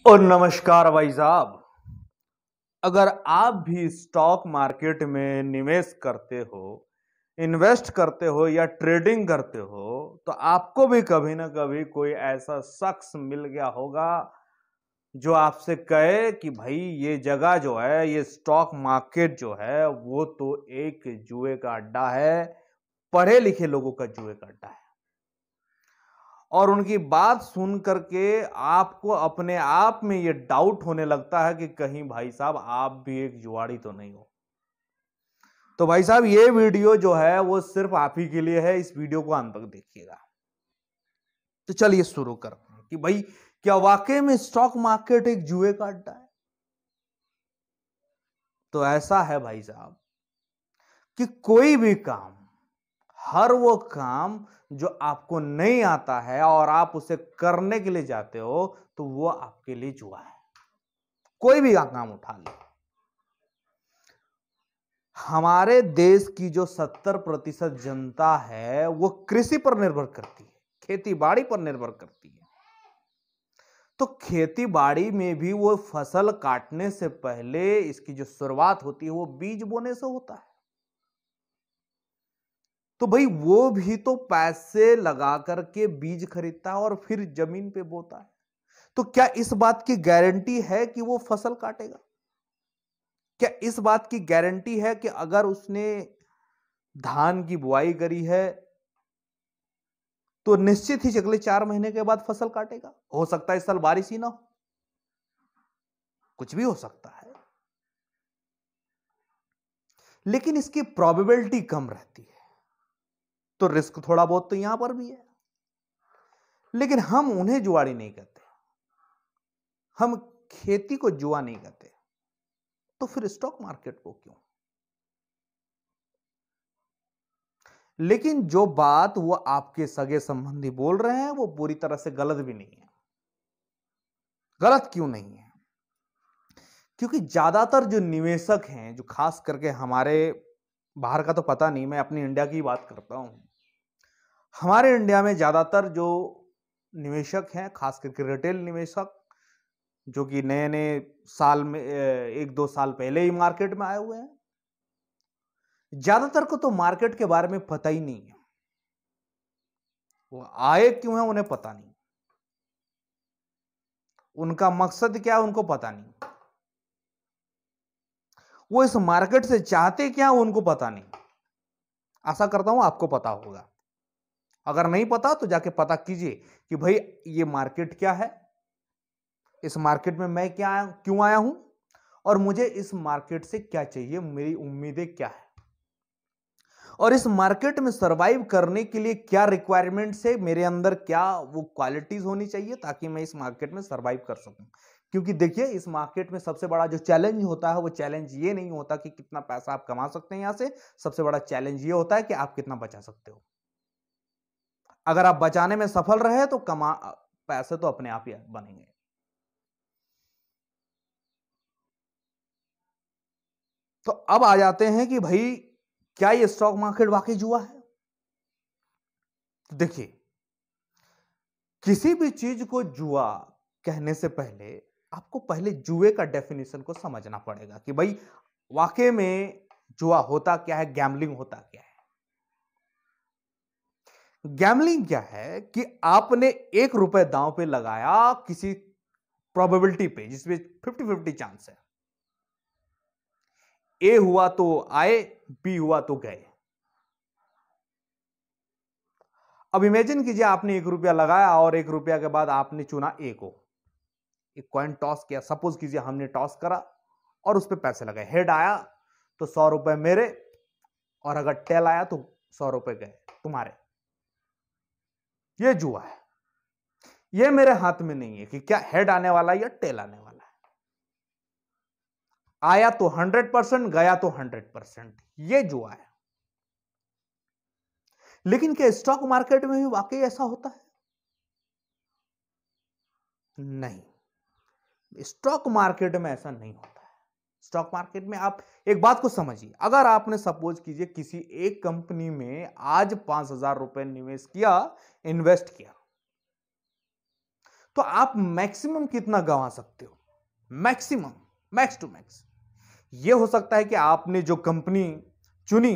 और नमस्कार भाई साहब। अगर आप भी स्टॉक मार्केट में निवेश करते हो, इन्वेस्ट करते हो या ट्रेडिंग करते हो, तो आपको भी कभी ना कभी कोई ऐसा शख्स मिल गया होगा जो आपसे कहे कि भाई ये जगह जो है, ये स्टॉक मार्केट जो है, वो तो एक जुए का अड्डा है, पढ़े लिखे लोगों का जुए का अड्डा है। और उनकी बात सुन करके आपको अपने आप में ये डाउट होने लगता है कि कहीं भाई साहब आप भी एक जुआड़ी तो नहीं हो। तो भाई साहब ये वीडियो जो है वो सिर्फ आप ही के लिए है, इस वीडियो को अंत तक देखिएगा। तो चलिए शुरू करते हैं कि भाई क्या वाकई में स्टॉक मार्केट एक जुए का अड्डा है। तो ऐसा है भाई साहब कि कोई भी काम, हर वो काम जो आपको नहीं आता है और आप उसे करने के लिए जाते हो, तो वो आपके लिए जुआ है। कोई भी काम उठा लो। हमारे देश की जो 70% जनता है वो कृषि पर निर्भर करती है, खेती बाड़ी पर निर्भर करती है। तो खेती बाड़ी में भी वो फसल काटने से पहले इसकी जो शुरुआत होती है वो बीज बोने से होता है। तो भाई वो भी तो पैसे लगा करके बीज खरीदता है और फिर जमीन पे बोता है। तो क्या इस बात की गारंटी है कि वो फसल काटेगा? क्या इस बात की गारंटी है कि अगर उसने धान की बुआई करी है तो निश्चित ही अगले 4 महीने के बाद फसल काटेगा? हो सकता है इस साल बारिश ही ना हो, कुछ भी हो सकता है। लेकिन इसकी प्रोबेबिलिटी कम रहती है, तो रिस्क थोड़ा बहुत तो यहां पर भी है। लेकिन हम उन्हें जुआड़ी नहीं कहते, हम खेती को जुआ नहीं कहते। तो फिर स्टॉक मार्केट को क्यों? लेकिन जो बात वो आपके सगे संबंधी बोल रहे हैं वो पूरी तरह से गलत भी नहीं है। गलत क्यों नहीं है? क्योंकि ज्यादातर जो निवेशक हैं, जो खास करके हमारे, बाहर का तो पता नहीं, मैं अपनी इंडिया की बात करता हूं। हमारे इंडिया में ज्यादातर जो निवेशक हैं, खास करके रिटेल निवेशक, जो कि नए नए साल में 1-2 साल पहले ही मार्केट में आए हुए हैं, ज्यादातर को तो मार्केट के बारे में पता ही नहीं है। वो आए क्यों है उन्हें पता नहीं, उनका मकसद क्या है उनको पता नहीं, वो इस मार्केट से चाहते क्या उनको पता नहीं। आशा करता हूं आपको पता होगा। अगर नहीं पता तो जाके पता कीजिए कि भाई ये मार्केट क्या है, इस मार्केट में मैं क्या आया, क्यों आया हूं, और मुझे इस मार्केट से क्या चाहिए, मेरी उम्मीदें क्या है, और इस मार्केट में सरवाइव करने के लिए क्या रिक्वायरमेंट्स है, मेरे अंदर क्या वो क्वालिटीज होनी चाहिए ताकि मैं इस मार्केट में सरवाइव कर सकूं। क्योंकि देखिए इस मार्केट में सबसे बड़ा जो चैलेंज होता है वो चैलेंज ये नहीं होता कि कितना पैसा आप कमा सकते हैं यहां से, सबसे बड़ा चैलेंज ये होता है कि आप कितना बचा सकते हो। अगर आप बचाने में सफल रहे तो पैसे तो अपने आप ही बनेंगे। तो अब आ जाते हैं कि भाई क्या ये स्टॉक मार्केट वाकई जुआ है? तो देखिए, किसी भी चीज को जुआ कहने से पहले आपको पहले जुए का डेफिनेशन को समझना पड़ेगा कि भाई वाकई में जुआ होता क्या है, गैम्बलिंग होता क्या है। गैम्बलिंग क्या है कि आपने 1 रुपए दांव पे लगाया किसी प्रोबेबिलिटी पे जिसमें 50-50 चांस है। ए हुआ तो आए, बी हुआ तो गए। अब इमेजिन कीजिए आपने 1 रुपया लगाया और 1 रुपया के बाद आपने चुना ए को, एक कॉइन टॉस किया। सपोज कीजिए हमने टॉस करा और उस पर पैसे लगाए, हेड आया तो 100 रुपए मेरे, और अगर टेल आया तो 100 रुपए गए तुम्हारे। ये जुआ है। ये मेरे हाथ में नहीं है कि क्या हेड आने वाला है या टेल आने वाला है। आया तो 100%, गया तो 100%, ये जुआ है। लेकिन क्या स्टॉक मार्केट में भी वाकई ऐसा होता है? नहीं, स्टॉक मार्केट में ऐसा नहीं होता है। स्टॉक मार्केट में आप एक बात को समझिए, अगर आपने सपोज कीजिए किसी एक कंपनी में आज 5,000 रुपए निवेश किया, इन्वेस्ट किया, तो आप मैक्सिमम कितना गंवा सकते हो? Maximum, max to max. यह हो सकता है कि आपने जो कंपनी चुनी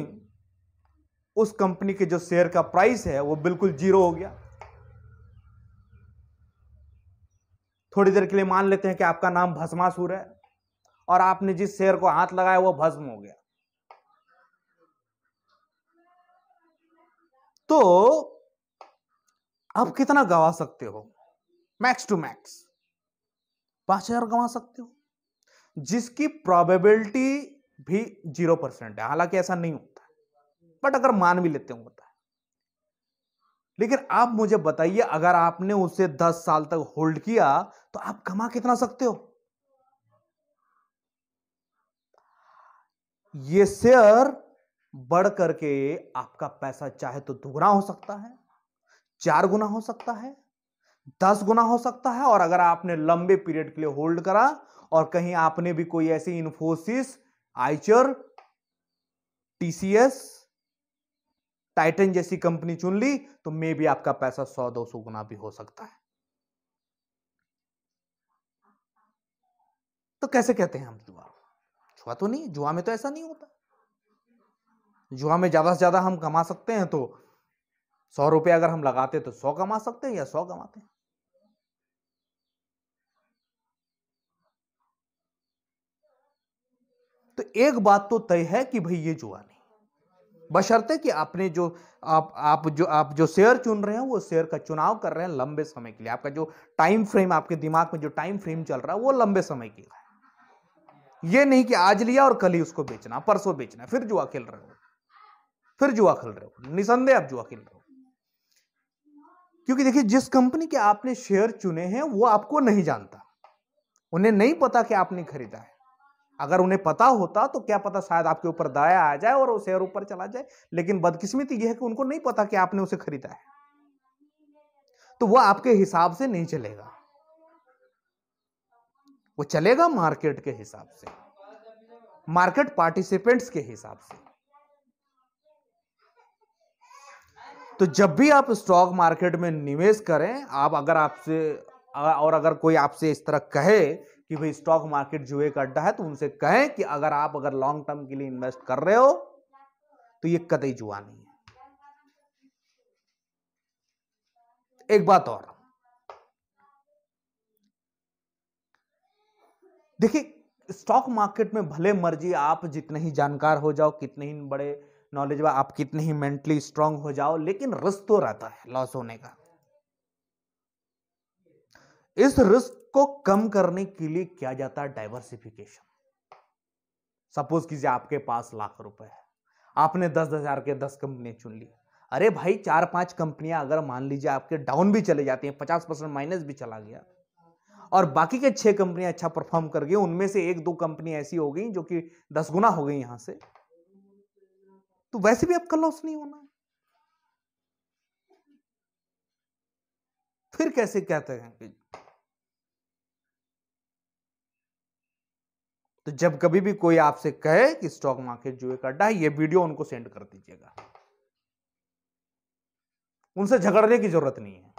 उस कंपनी के जो शेयर का प्राइस है वो बिल्कुल जीरो हो गया। थोड़ी देर के लिए मान लेते हैं कि आपका नाम भस्मासुर है और आपने जिस शेयर को हाथ लगाया वो भस्म हो गया। तो आप कितना गंवा सकते हो? मैक्स टू मैक्स 5,000 गंवा सकते हो, जिसकी प्रोबेबिलिटी भी 0% है। हालांकि ऐसा नहीं होता, बट अगर मान भी लेते हो होता है। लेकिन आप मुझे बताइए, अगर आपने उसे 10 साल तक होल्ड किया तो आप कमा कितना सकते हो? ये शेयर बढ़ करके आपका पैसा चाहे तो दुगना हो सकता है, 4 गुना हो सकता है, 10 गुना हो सकता है। और अगर आपने लंबे पीरियड के लिए होल्ड करा और कहीं आपने भी कोई ऐसी इन्फोसिस, आइचर, टीसीएस, टाइटन जैसी कंपनी चुन ली तो मे भी आपका पैसा 100-200 गुना भी हो सकता है। तो कैसे कहते हैं हम जुआ? जुआ तो नहीं, जुआ में तो ऐसा नहीं होता। जुआ में ज्यादा से ज्यादा हम कमा सकते हैं तो 100 रुपए अगर हम लगाते तो 100 कमा सकते हैं या 100 कमाते हैं। तो एक बात तो तय है कि भाई ये जुआ नहीं, बशर्ते कि आपने जो आप जो शेयर चुन रहे हैं वो शेयर का चुनाव कर रहे हैं लंबे समय के लिए। आपका जो टाइम फ्रेम, आपके दिमाग में जो टाइम फ्रेम चल रहा है वो लंबे समय की है। ये नहीं कि आज लिया और कल ही उसको बेचना, परसों बेचना, फिर जुआ खेल रहे हो, फिर जुआ खेल रहे हो। निसंदेह आप जुआ खेल रहे हो, क्योंकि देखिए जिस कंपनी के आपने शेयर चुने हैं वो आपको नहीं जानता, उन्हें नहीं पता कि आपने खरीदा है। अगर उन्हें पता होता तो क्या पता शायद आपके ऊपर दया आ जाए और वो शेयर ऊपर चला जाए। लेकिन बदकिस्मती यह है कि उनको नहीं पता कि आपने उसे खरीदा है, तो वो आपके हिसाब से नहीं चलेगा, वो चलेगा मार्केट के हिसाब से, मार्केट पार्टिसिपेंट्स के हिसाब से। तो जब भी आप स्टॉक मार्केट में निवेश करें, आप अगर कोई आपसे इस तरह कहे कि भाई स्टॉक मार्केट जुए का अड्डा है, तो उनसे कहें कि अगर लॉन्ग टर्म के लिए इन्वेस्ट कर रहे हो तो ये कतई जुआ नहीं है। एक बात और देखिए, स्टॉक मार्केट में भले मर्जी आप जितने ही जानकार हो जाओ, कितने ही बड़े नॉलेज, आप कितने ही मेंटली स्ट्रांग हो जाओ, लेकिन रिस्क तो रहता है लॉस होने का। इस रिस्क को कम करने के लिए किया जाता है डाइवर्सिफिकेशन। सपोज कीजिए आपके पास लाख रुपए है, आपने 10,000 के 10 कंपनी चुन ली। अरे भाई 4-5 कंपनियां अगर मान लीजिए आपके डाउन भी चले जाती हैं, 50% माइनस भी चला गया और बाकी के 6 कंपनियां अच्छा परफॉर्म कर गई, उनमें से 1-2 कंपनी ऐसी हो गई जो कि 10 गुना हो गई यहां से, तो वैसे भी आपका लॉस नहीं होना। फिर कैसे कहते हैं कि तो जब कभी भी कोई आपसे कहे कि स्टॉक मार्केट जुए का अड्डा है, ये वीडियो उनको सेंड कर दीजिएगा, उनसे झगड़ने की जरूरत नहीं है।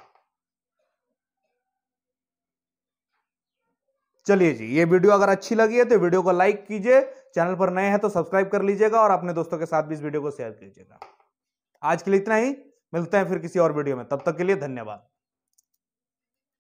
चलिए जी, ये वीडियो अगर अच्छी लगी है तो वीडियो को लाइक कीजिए, चैनल पर नए हैं तो सब्सक्राइब कर लीजिएगा और अपने दोस्तों के साथ भी इस वीडियो को शेयर कीजिएगा। आज के लिए इतना ही, मिलते हैं फिर किसी और वीडियो में, तब तक के लिए धन्यवाद।